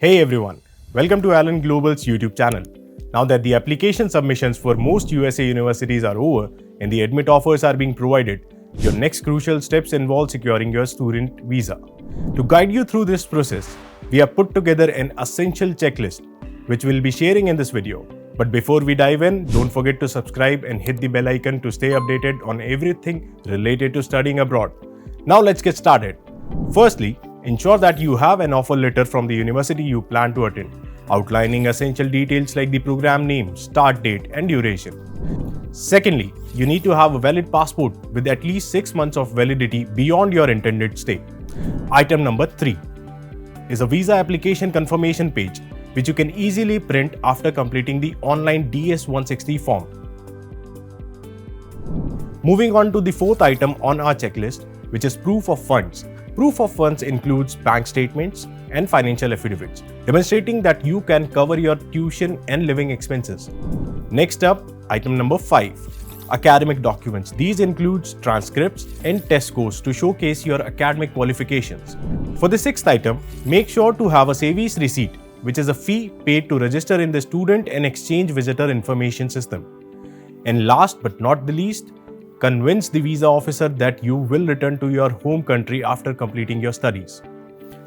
Hey everyone, welcome to Allen Global's YouTube channel. Now that the application submissions for most USA universities are over and the admit offers are being provided, your next crucial steps involve securing your student visa. To guide you through this process, we have put together an essential checklist, which we'll be sharing in this video. But before we dive in, don't forget to subscribe and hit the bell icon to stay updated on everything related to studying abroad. Now let's get started. Firstly, ensure that you have an offer letter from the university you plan to attend, outlining essential details like the program name, start date, and duration. Secondly, you need to have a valid passport with at least 6 months of validity beyond your intended stay. Item number 3 is a visa application confirmation page, which you can easily print after completing the online DS-160 form. Moving on to the fourth item on our checklist, which is proof of funds. Proof of funds includes bank statements and financial affidavits, demonstrating that you can cover your tuition and living expenses. Next up, item number 5, academic documents. These include transcripts and test scores to showcase your academic qualifications. For the sixth item, make sure to have a service receipt, which is a fee paid to register in the Student and Exchange Visitor Information System. And last but not the least, convince the visa officer that you will return to your home country after completing your studies.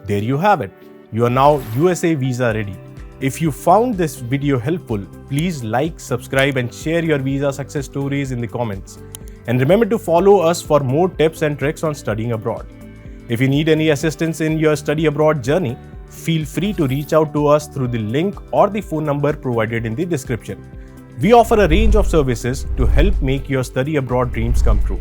There you have it. You are now USA visa ready. If you found this video helpful, please like, subscribe, and share your visa success stories in the comments. And remember to follow us for more tips and tricks on studying abroad. If you need any assistance in your study abroad journey, feel free to reach out to us through the link or the phone number provided in the description. We offer a range of services to help make your study abroad dreams come true.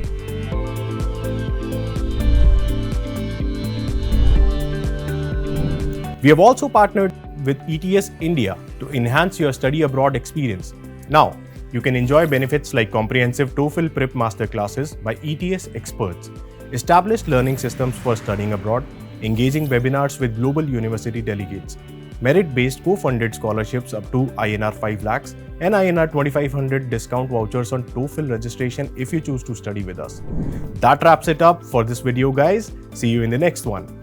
We have also partnered with ETS India to enhance your study abroad experience. Now, you can enjoy benefits like comprehensive TOEFL Prep Masterclasses by ETS experts, established learning systems for studying abroad, engaging webinars with global university delegates, merit-based co-funded scholarships up to INR 5 lakhs and INR 2500 discount vouchers on TOEFL registration if you choose to study with us. That wraps it up for this video, guys. See you in the next one.